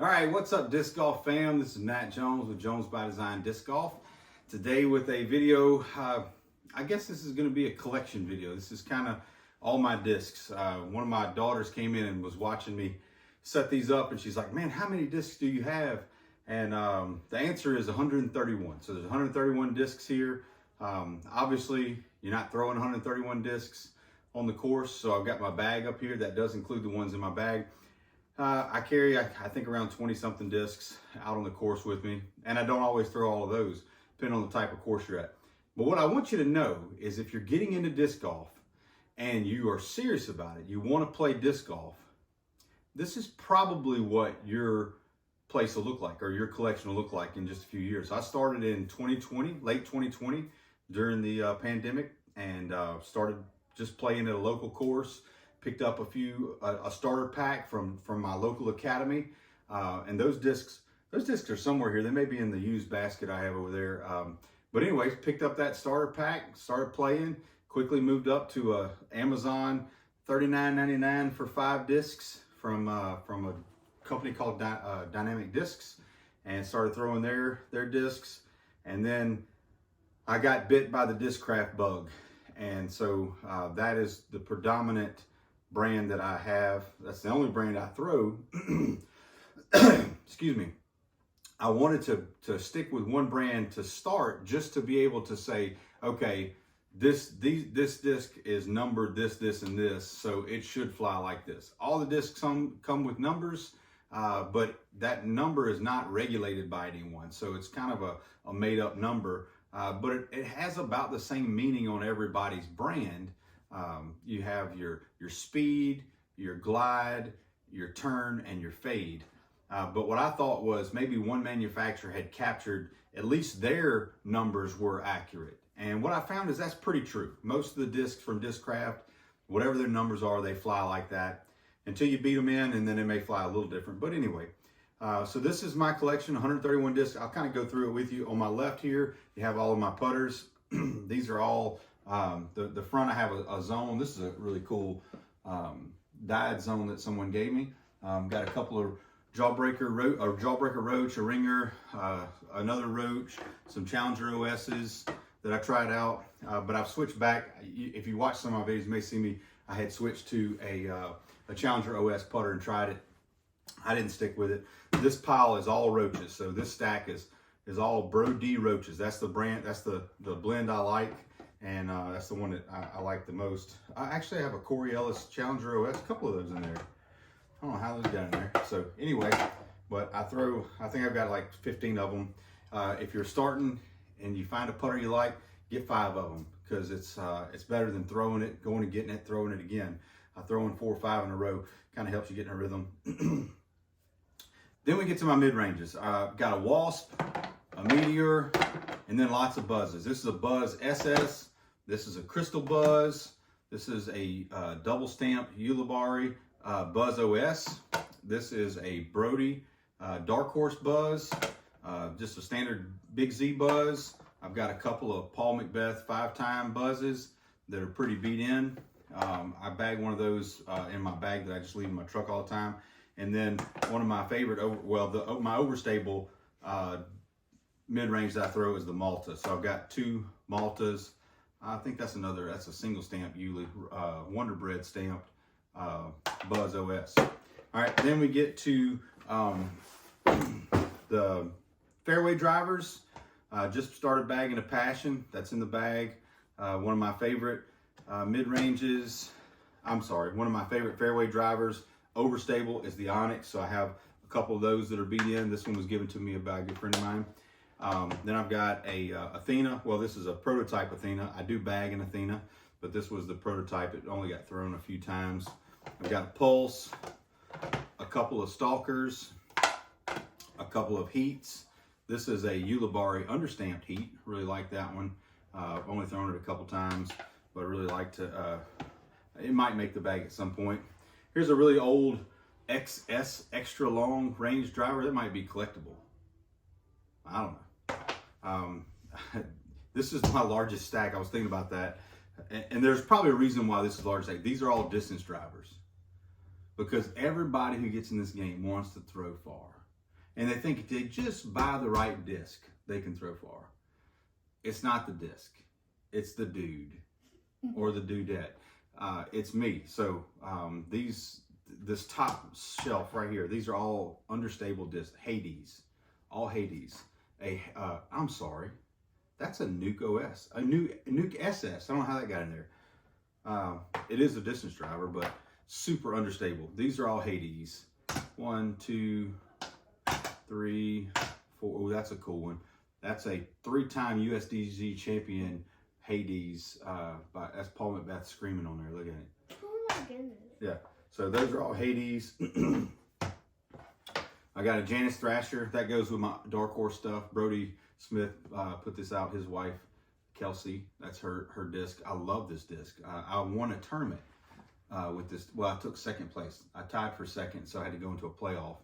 All right, what's up, Disc Golf fam? This is Matt Jones with Jones by Design Disc Golf. Today with a video, I guess this is going to be a collection video. This is kind of all my discs. One of my daughters came in and was watching me set these up, and she's like, man, how many discs do you have? And the answer is 131. So there's 131 discs here. Obviously, you're not throwing 131 discs on the course, so I've got my bag up here. That does include the ones in my bag. I carry, I think, around 20-something discs out on the course with me, and I don't always throw all of those, depending on the type of course you're at. But what I want you to know is if you're getting into disc golf and you are serious about it, you want to play disc golf, this is probably what your place will look like, or your collection will look like in just a few years. I started in 2020, late 2020, during the pandemic, and started just playing at a local course. Picked up a starter pack from my local academy, and those discs are somewhere here. They may be in the used basket I have over there. But anyways, picked up that starter pack, started playing, quickly moved up to a Amazon $39.99 for 5 discs from a company called Dynamic Discs, and started throwing their discs. And then I got bit by the Discraft bug, and so that is the predominant brand that I have. That's the only brand I throw. Excuse me. I wanted to stick with one brand to start, just to be able to say, okay, this disc is numbered this, and this, so it should fly like this. All the discs come with numbers, but that number is not regulated by anyone, so it's kind of a made up number, but it has about the same meaning on everybody's brand. You have your speed, your glide, your turn, and your fade. But what I thought was maybe one manufacturer had captured at least their numbers were accurate. And what I found is that's pretty true. Most of the discs from Discraft, whatever their numbers are, they fly like that until you beat them in, and then they may fly a little different. But anyway, so this is my collection, 131 discs. I'll kind of go through it with you. On my left here, you have all of my putters. These are all the front. I have a zone. This is a really cool dyed zone that someone gave me. Got a couple of Jawbreaker Roach, a Ringer, another Roach, some Challenger OSs that I tried out. But I've switched back. If you watch some of my videos, you may see me. I had switched to a Challenger OS putter and tried it. I didn't stick with it. This pile is all Roaches. So this stack is all Bro D Roaches. That's the brand. That's the blend I like. And that's the one that I like the most. I actually have a Corey Ellis Challenger OS, a couple of those in there. I don't know how those got in there. So anyway, but I think I've got like 15 of them. If you're starting and you find a putter you like, get 5 of them, because it's better than throwing it, going and getting it, throwing it again. Throwing 4 or 5 in a row kind of helps you get in a rhythm. Then we get to my mid-ranges. Got a Wasp, a Meteor, and then lots of buzzes. This is a Buzz SS. This is a Crystal Buzz. This is a double stamp Ulibarri Buzz OS. This is a Brody Dark Horse Buzz. Just a standard Big Z Buzz. I've got a couple of Paul Macbeth 5-time buzzes that are pretty beat in. I bag one of those in my bag that I just leave in my truck all the time. And then one of my favorite, my overstable mid-range that I throw is the Malta. So I've got 2 Maltas. I think that's a single stamp Uli, Wonder Bread stamped Buzz OS. All right, then we get to the fairway drivers. Just started bagging a Passion. That's in the bag. One of my favorite mid-ranges. One of my favorite fairway drivers, overstable, is the Onyx. So I have a couple of those that are beat in. This one was given to me by a good friend of mine. Then I've got a Athena. Well, this is a prototype Athena. I do bag an Athena, but this was the prototype. It only got thrown a few times. I've got a Pulse, a couple of Stalkers, a couple of Heats. This is a Ulibarri understamped Heat. Really like that one. I've only thrown it a couple times, but I really like to, it might make the bag at some point. Here's a really old XS extra long range driver. That might be collectible. I don't know. This is my largest stack. I was thinking about that. And there's probably a reason why this is large stack. These are all distance drivers, because everybody who gets in this game wants to throw far. And they think if they just buy the right disc, they can throw far. It's not the disc. It's the dude or the dudette. It's me. So this top shelf right here, these are all understable discs. Hades. All Hades. I'm sorry. That's a Nuke OS. A Nuke SS. I don't know how that got in there. It is a distance driver, but super understable. These are all Hades. 1, 2, 3, 4. Oh, that's a cool one. That's a 3-time USDG champion Hades. That's Paul Macbeth screaming on there. Look at it. Oh my goodness. Yeah. So those are all Hades. I got a Janice Thrasher. That goes with my Dark Horse stuff. Brody Smith put this out. His wife, Kelsey. That's her disc. I love this disc. I won a tournament with this. Well, I took second place. I tied for second, so I had to go into a playoff.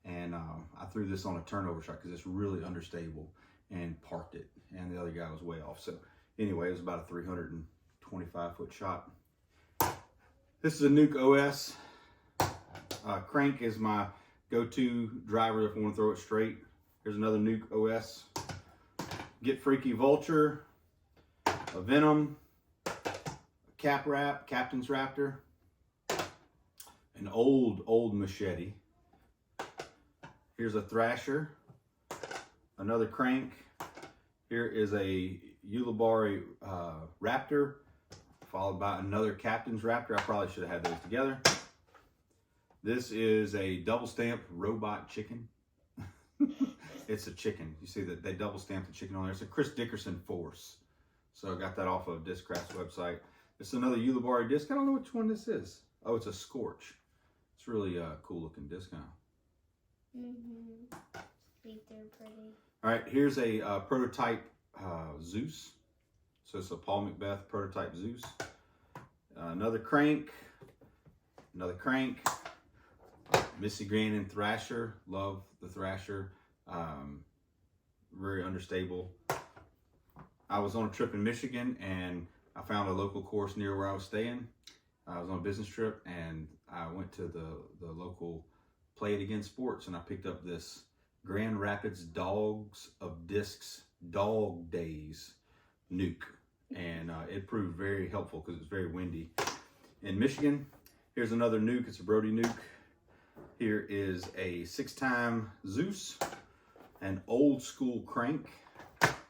And I threw this on a turnover shot because it's really understable, and parked it. And the other guy was way off. So anyway, it was about a 325-foot shot. This is a Nuke OS. Crank is my go-to driver if I want to throw it straight. Here's another Nuke OS. Get Freaky Vulture, a Venom, a Cap Wrap, Captain's Raptor, an old Machete. Here's a Thrasher, another Crank. Here is a Ulibarri Raptor, followed by another Captain's Raptor. I probably should have had those together. This is a double stamped robot chicken. It's a chicken. You see that they double stamped the chicken on there. It's a Chris Dickerson Force. So I got that off of Discraft's website. It's another Ulibarri disc. I don't know which one this is. Oh, it's a Scorch. It's really a cool looking disc now. Mm-hmm. They're pretty. All right, here's a prototype Zeus. So it's a Paul Macbeth prototype Zeus. Another Crank. Another Crank. Missy Grannon Thrasher. Love the Thrasher. Very understable. I was on a trip in Michigan and I found a local course near where I was staying. I was on a business trip and I went to the local Play It Again Sports and I picked up this Grand Rapids Dogs of Discs Dog Days Nuke. And it proved very helpful because it was very windy in Michigan. Here's another Nuke. It's a Brody Nuke. Here is a 6-time Zeus, an old school Crank,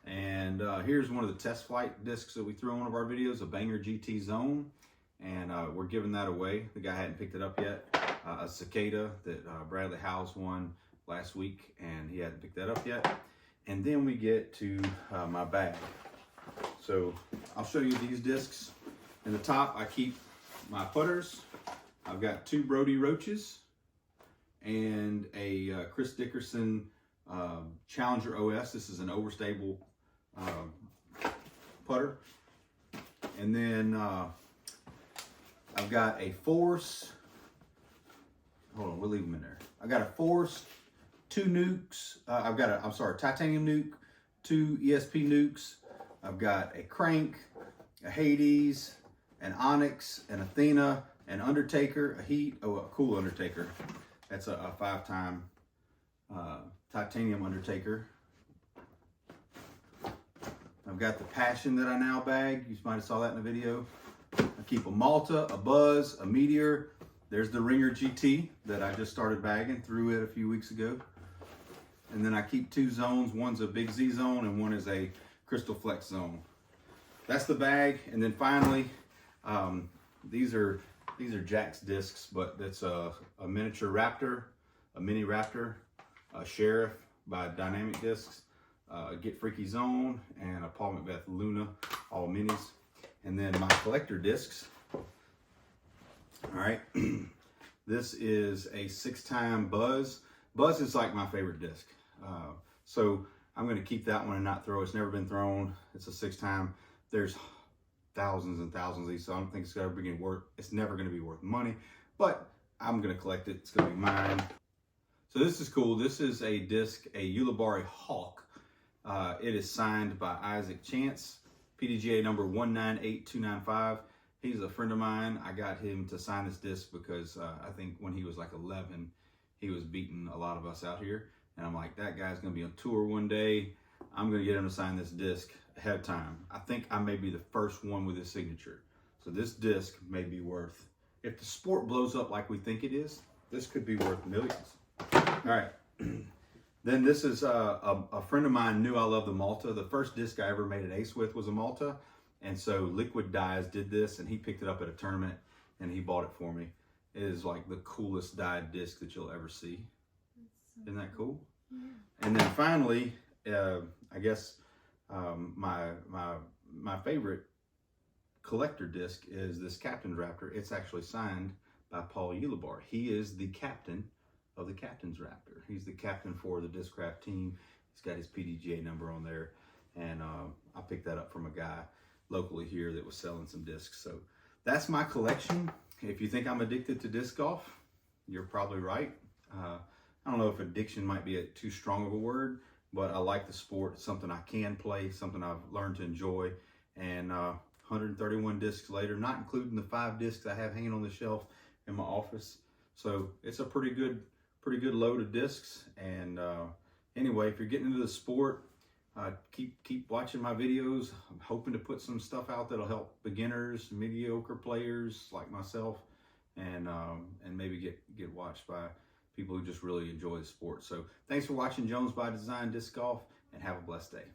and here's one of the test flight discs that we threw on one of our videos, a Banger GT Zone, and we're giving that away. The guy hadn't picked it up yet. A Cicada that Bradley Howes won last week, and he hadn't picked that up yet. And then we get to my bag. So I'll show you these discs. In the top, I keep my putters. I've got 2 Brody Roaches and a Chris Dickerson Challenger OS. This is an overstable putter. And then I've got a Force. Hold on, we'll leave them in there. I got a Force, 2 Nukes. I've got a Titanium Nuke, 2 ESP Nukes. I've got a Crank, a Hades, an Onyx, an Athena, an Undertaker, a Heat. Oh, a cool Undertaker. That's a 5-time Titanium Undertaker. I've got the Passion that I now bag. You might have saw that in the video. I keep a Malta, a Buzz, a Meteor. There's the Ringer GT that I just started bagging. Threw it a few weeks ago. And then I keep 2 zones. One's a Big Z zone and one is a Crystal Flex zone. That's the bag. And then finally, these are Jack's discs, but that's a miniature Raptor, a mini Raptor, a Sheriff by Dynamic Discs, Get Freaky Zone, and a Paul Macbeth Luna, all minis. And then my collector discs. All right, this is a 6-time Buzz. Buzz is like my favorite disc. So I'm going to keep that one and not throw it. It's never been thrown. It's a 6-time. There's thousands and thousands of these, so I don't think it's ever going to worth. It's never going to be worth money, but I'm going to collect it. It's going to be mine. So this is cool. This is a disc, a Ulibarri Hawk. It is signed by Isaac Chance, PDGA number 198295. He's a friend of mine. I got him to sign this disc because I think when he was like 11, he was beating a lot of us out here. and I'm like, that guy's gonna be on tour one day. I'm gonna get him to sign this disc ahead of time. I think I may be the first one with his signature. So this disc may be worth, if the sport blows up like we think it is, this could be worth millions. All right. Then this is a friend of mine knew I love the Malta. The first disc I ever made an ace with was a Malta. And so Liquid Dyes did this, and he picked it up at a tournament and he bought it for me. It is like the coolest dyed disc that you'll ever see. Isn't that cool? Yeah. And then finally, I guess my favorite collector disc is this Captain's Raptor. It's actually signed by Paul Ulibar. He is the captain of the Captain's Raptor. He's the captain for the Discraft team. He's got his PDGA number on there. And I picked that up from a guy locally here that was selling some discs. So that's my collection. If you think I'm addicted to disc golf, you're probably right. I don't know if addiction might be too strong of a word, but I like the sport. It's something I can play, something I've learned to enjoy. And 131 discs later, not including the 5 discs I have hanging on the shelf in my office. So it's a pretty good load of discs. And anyway, if you're getting into the sport, keep watching my videos. I'm hoping to put some stuff out that'll help beginners, mediocre players like myself, and maybe get watched by people who just really enjoy the sport. So thanks for watching Jones by Design Disc Golf, and have a blessed day.